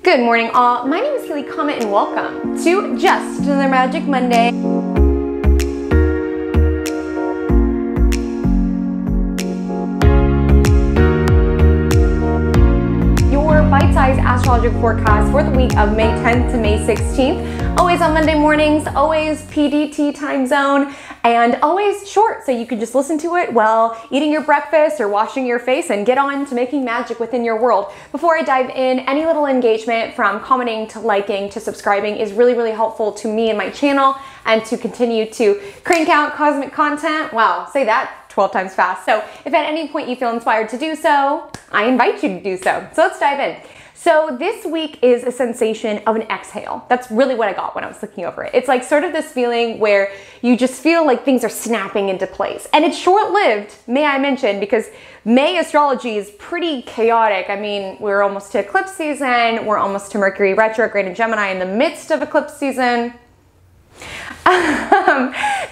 Good morning all, my name is Haley Comet and welcome to Just Another Magic Monday. Your bite-sized astrological forecast for the week of May 10th to May 16th. Always on Monday mornings, always PDT time zone, and always short, so you can just listen to it while eating your breakfast or washing your face and get on to making magic within your world. Before I dive in, any little engagement from commenting to liking to subscribing is really helpful to me and my channel and to continue to crank out cosmic content. Wow, say that 12 times fast. So if at any point you feel inspired to do so, I invite you to do so. So let's dive in. So this week is a sensation of an exhale. That's really what I got when I was looking over it. It's like sort of this feeling where you just feel like things are snapping into place. And it's short-lived, may I mention, because May astrology is pretty chaotic. I mean, we're almost to eclipse season. We're almost to Mercury retrograde in Gemini in the midst of eclipse season.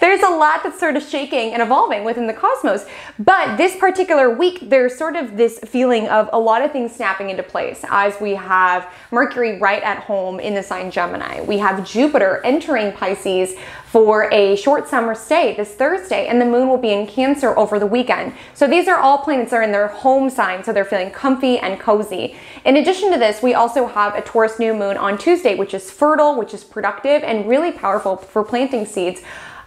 There's a lot that's sort of shaking and evolving within the cosmos, but this particular week there's sort of this feeling of a lot of things snapping into place as we have Mercury right at home in the sign Gemini. We have Jupiter entering Pisces for a short summer stay this Thursday, and the moon will be in Cancer over the weekend. So these are all planets that are in their home sign, so they're feeling comfy and cozy. In addition to this, we also have a Taurus New Moon on Tuesday, which is fertile, which is productive, and really powerful for planting seeds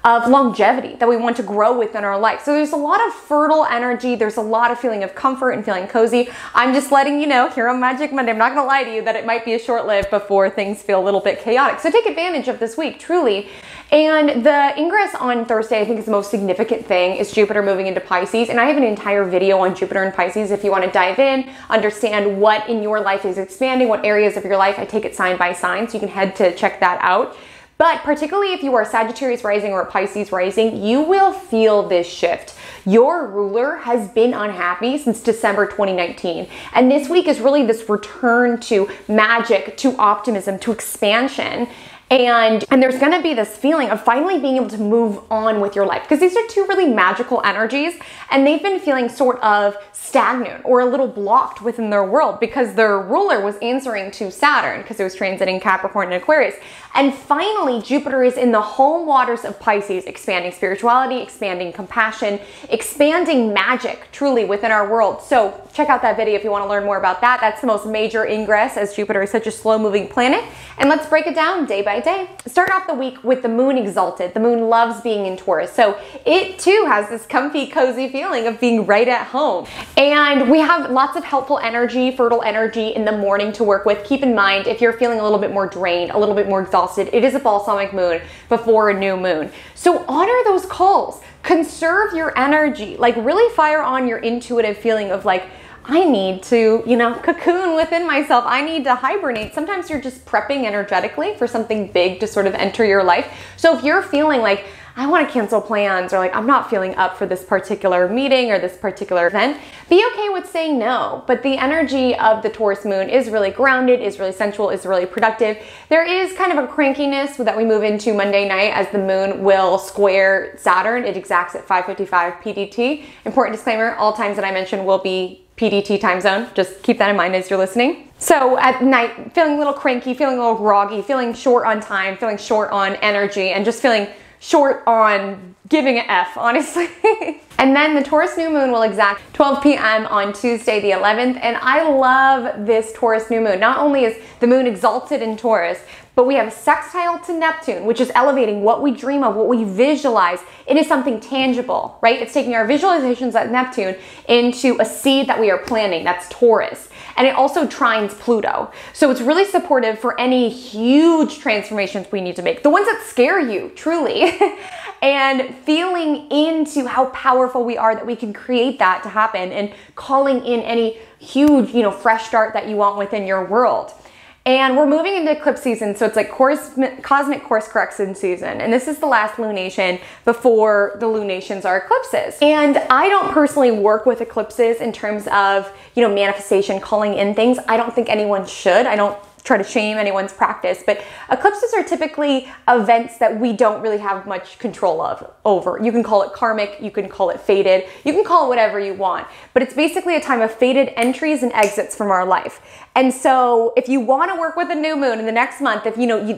of longevity that we want to grow within our life. So there's a lot of fertile energy. There's a lot of feeling of comfort and feeling cozy. I'm just letting you know here on Magic Monday, I'm not gonna lie to you that it might be a short-lived before things feel a little bit chaotic. So take advantage of this week, truly. And the ingress on Thursday, I think is the most significant thing, is Jupiter moving into Pisces. And I have an entire video on Jupiter and Pisces if you want to dive in, understand what in your life is expanding, what areas of your life. I take it sign by sign, so you can head to check that out. But particularly if you are Sagittarius rising or Pisces rising, you will feel this shift. Your ruler has been unhappy since December 2019. And this week is really this return to magic, to optimism, to expansion. And there's gonna be this feeling of finally being able to move on with your life, because these are two really magical energies and they've been feeling sort of stagnant or a little blocked within their world because their ruler was answering to Saturn because it was transiting Capricorn and Aquarius. And finally, Jupiter is in the home waters of Pisces, expanding spirituality, expanding compassion, expanding magic truly within our world. So check out that video if you want to learn more about that. That's the most major ingress, as Jupiter is such a slow moving planet. And let's break it down day by day. Start off the week with the moon exalted. The moon loves being in Taurus. So it too has this comfy, cozy feeling of being right at home. And we have lots of helpful energy, fertile energy in the morning to work with. Keep in mind, if you're feeling a little bit more drained, a little bit more exhausted, it is a balsamic moon before a new moon. So honor those calls, conserve your energy, like really fire on your intuitive feeling of like, I need to, cocoon within myself. I need to hibernate. Sometimes you're just prepping energetically for something big to sort of enter your life. So if you're feeling like, I want to cancel plans, or like, I'm not feeling up for this particular meeting or this particular event, be okay with saying no. But the energy of the Taurus moon is really grounded, is really sensual, is really productive. There is kind of a crankiness that we move into Monday night as the moon will square Saturn. It exacts at 5:55 PDT. Important disclaimer, all times that I mentioned will be PDT time zone. Just keep that in mind as you're listening. So at night, feeling a little cranky, feeling a little groggy, feeling short on time, feeling short on energy, and just feeling short on giving an F, honestly. And then the Taurus New Moon will exact 12 p.m. on Tuesday the 11th. And I love this Taurus New Moon. Not only is the moon exalted in Taurus, but we have a sextile to Neptune, which is elevating what we dream of, what we visualize. It is something tangible, right? It's taking our visualizations at Neptune into a seed that we are planting. That's Taurus. And it also trines Pluto. So it's really supportive for any huge transformations we need to make. The ones that scare you, truly. And feeling into how powerful we are that we can create that to happen, and calling in any huge, fresh start that you want within your world. And we're moving into eclipse season, so it's like cosmic course correction season. And this is the last lunation before the lunations are eclipses. And I don't personally work with eclipses in terms of, manifestation, calling in things. I don't think anyone should. I don't try to shame anyone's practice, but eclipses are typically events that we don't really have much control over. You can call it karmic, you can call it fated, you can call it whatever you want, but it's basically a time of fated entries and exits from our life. And so if you want to work with a new moon in the next month, if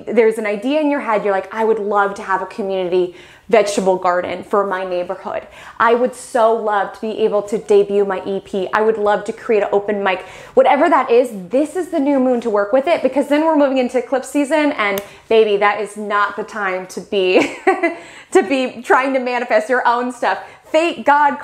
there's an idea in your head, you're like, I would love to have a community vegetable garden for my neighborhood. I would so love to be able to debut my EP. I would love to create an open mic. Whatever that is, this is the new moon to work with it, because then we're moving into eclipse season, and baby, that is not the time to be to be trying to manifest your own stuff. Fate, God,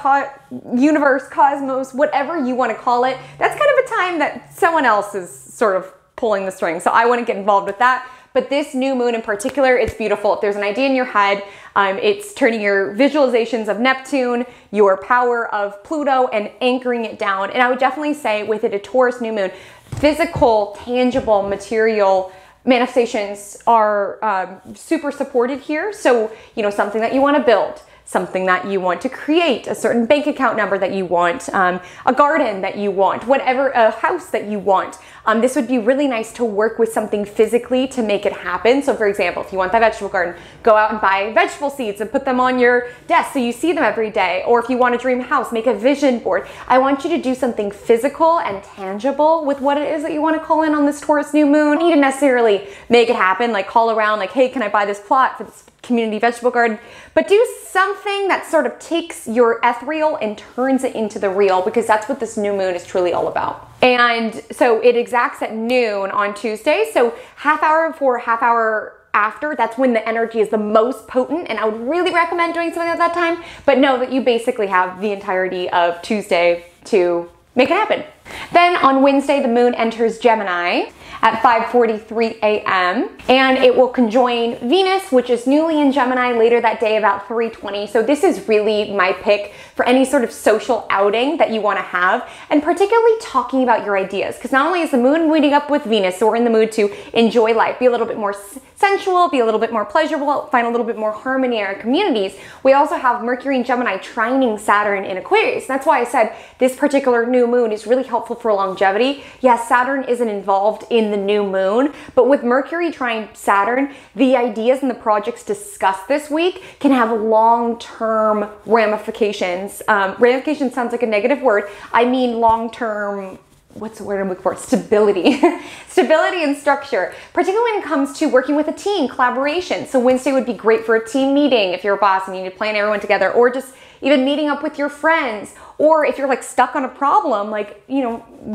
universe, cosmos, whatever you want to call it, that's kind of a time that someone else is sort of pulling the strings. So I wouldn't get involved with that. But this new moon in particular, it's beautiful. If there's an idea in your head, it's turning your visualizations of Neptune, your power of Pluto, and anchoring it down. And I would definitely say with it, a Taurus new moon, physical, tangible, material manifestations are super supported here. So, something that you want to build, something that you want to create, a certain bank account number that you want, a garden that you want, whatever, a house that you want. This would be really nice to work with something physically to make it happen. So for example, if you want that vegetable garden, go out and buy vegetable seeds and put them on your desk so you see them every day. Or if you want a dream house, make a vision board. I want you to do something physical and tangible with what it is that you want to call in on this Taurus new moon. You don't necessarily make it happen, like call around like, hey, can I buy this plot for this community vegetable garden? But do something that sort of takes your ethereal and turns it into the real, because that's what this new moon is truly all about. And so it exacts at noon on Tuesday. So half hour before, half hour after, that's when the energy is the most potent. And I would really recommend doing something at that time, but know that you basically have the entirety of Tuesday to make it happen. Then on Wednesday, the moon enters Gemini at 5:43 a.m. and it will conjoin Venus, which is newly in Gemini, later that day about 3:20. So this is really my pick for any sort of social outing that you want to have, and particularly talking about your ideas, because not only is the moon meeting up with Venus, so we're in the mood to enjoy life, be a little bit more sensual, be a little bit more pleasurable, find a little bit more harmony in our communities. We also have Mercury in Gemini trining Saturn in Aquarius. That's why I said this particular new moon is really helpful for longevity. Yes, Saturn isn't involved in the new moon, but with Mercury trine Saturn, the ideas and the projects discussed this week can have long-term ramifications. Ramification sounds like a negative word. I mean long-term, what's the word I'm looking for? Stability. Stability and structure, particularly when it comes to working with a team, collaboration. So Wednesday would be great for a team meeting if you're a boss and you need to plan everyone together, or just even meeting up with your friends, or if you're like stuck on a problem, like,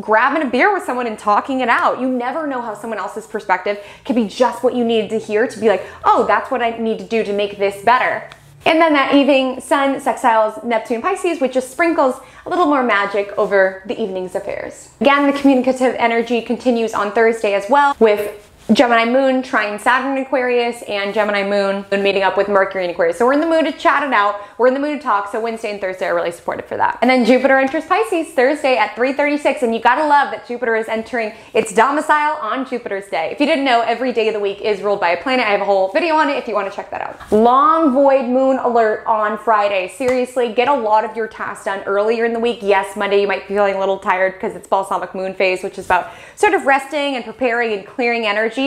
grabbing a beer with someone and talking it out. You never know how someone else's perspective could be just what you needed to hear to be like, oh, that's what I need to do to make this better. And then that evening, Sun sextiles Neptune Pisces, which just sprinkles a little more magic over the evening's affairs. Again, the communicative energy continues on Thursday as well, with Gemini moon trine Saturn in Aquarius and Gemini moon meeting up with Mercury in Aquarius. So we're in the mood to chat it out. We're in the mood to talk. So Wednesday and Thursday are really supportive for that. And then Jupiter enters Pisces Thursday at 3:36. And you gotta love that Jupiter is entering its domicile on Jupiter's day. If you didn't know, every day of the week is ruled by a planet. I have a whole video on it if you want to check that out. Long void moon alert on Friday. Seriously, get a lot of your tasks done earlier in the week. Yes, Monday you might be feeling a little tired because it's balsamic moon phase, which is about sort of resting and preparing and clearing energy.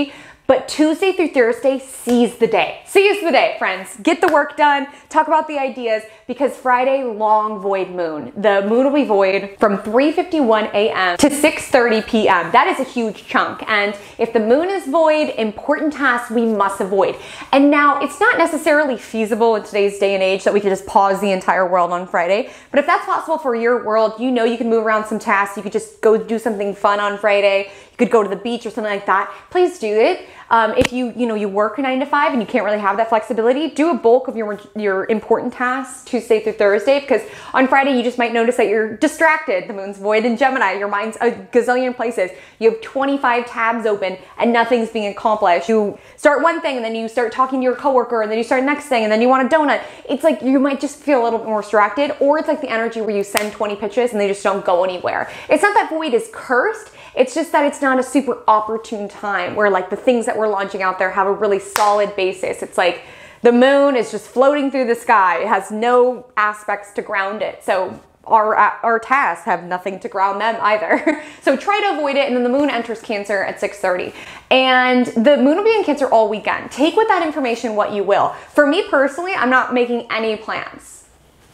But Tuesday through Thursday, seize the day. Seize the day, friends. Get the work done, talk about the ideas, because Friday, long void moon. The moon will be void from 3:51 a.m. to 6:30 p.m. That is a huge chunk. And if the moon is void, important tasks we must avoid. And now, it's not necessarily feasible in today's day and age that we could just pause the entire world on Friday. But if that's possible for your world, you can move around some tasks. You could just go do something fun on Friday. You could go to the beach or something like that. Please do it. If you work 9 to 5 and you can't really have that flexibility, do a bulk of your important tasks Tuesday through Thursday, because on Friday you just might notice that you're distracted. The moon's void in Gemini. Your mind's a gazillion places. You have 25 tabs open and nothing's being accomplished. You start one thing and then you start talking to your coworker and then you start the next thing and then you want a donut. It's like you might just feel a little bit more distracted, or it's like the energy where you send 20 pitches and they just don't go anywhere. It's not that void is cursed. It's just that it's not a super opportune time where like the things that we're launching out there have a really solid basis. It's like the moon is just floating through the sky. It has no aspects to ground it. So our tasks have nothing to ground them either. So try to avoid it. And then the moon enters Cancer at 6:30. And the moon will be in Cancer all weekend. Take with that information what you will. For me personally, I'm not making any plans.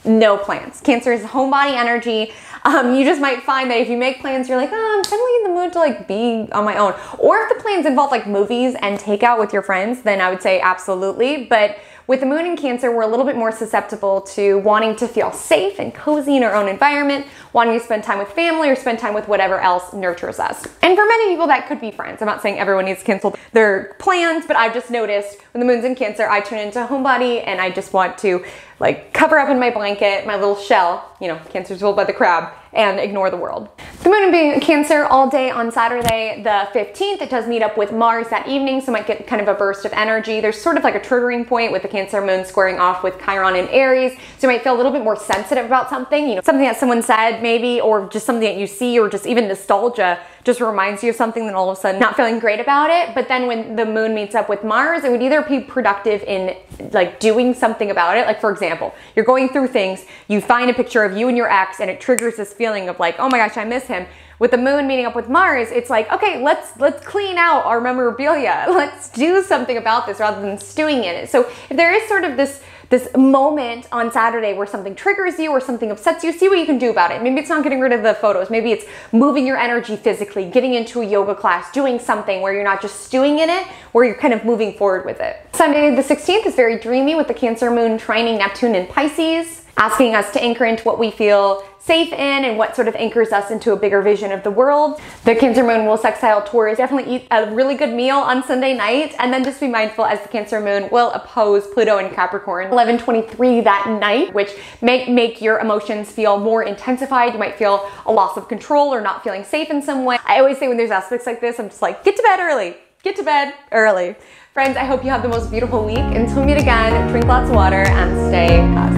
no plans. Cancer is homebody energy. You just might find that if you make plans, you're like, oh, I'm suddenly in the mood to like be on my own. Or if the plans involve like movies and takeout with your friends, then I would say absolutely. But with the moon in Cancer, we're a little bit more susceptible to wanting to feel safe and cozy in our own environment, wanting to spend time with family or spend time with whatever else nurtures us. And for many people, that could be friends. I'm not saying everyone needs to cancel their plans, but I've just noticed when the moon's in Cancer, I turn into a homebody and I just want to like cover up in my blanket, my little shell, you know, Cancer's ruled by the crab, and ignore the world. The moon being in Cancer all day on Saturday the 15th, it does meet up with Mars that evening, so might get kind of a burst of energy. There's sort of like a triggering point with the Cancer moon squaring off with Chiron in Aries, so you might feel a little bit more sensitive about something, you know, something that someone said maybe, or just something that you see, or just even nostalgia just reminds you of something, then all of a sudden not feeling great about it. But then when the moon meets up with Mars, it would either be productive in like doing something about it. Like for example, you're going through things, you find a picture of you and your ex and it triggers this feeling of like, oh my gosh, I miss him. With the moon meeting up with Mars, it's like, okay, let's clean out our memorabilia. Let's do something about this rather than stewing in it. So if there is sort of this moment on Saturday where something triggers you or something upsets you, see what you can do about it. Maybe it's not getting rid of the photos. Maybe it's moving your energy physically, getting into a yoga class, doing something where you're not just stewing in it, where you're kind of moving forward with it. Sunday the 16th is very dreamy with the Cancer moon trining Neptune in Pisces, asking us to anchor into what we feel safe in and what sort of anchors us into a bigger vision of the world. The Cancer moon will sextile Taurus. Definitely eat a really good meal on Sunday night, and then just be mindful as the Cancer moon will oppose Pluto in Capricorn 11:23 that night, which may make your emotions feel more intensified. You might feel a loss of control or not feeling safe in some way. I always say when there's aspects like this, I'm just like, get to bed early. Get to bed early. Friends, I hope you have the most beautiful week. Until we meet again, drink lots of water and stay positive.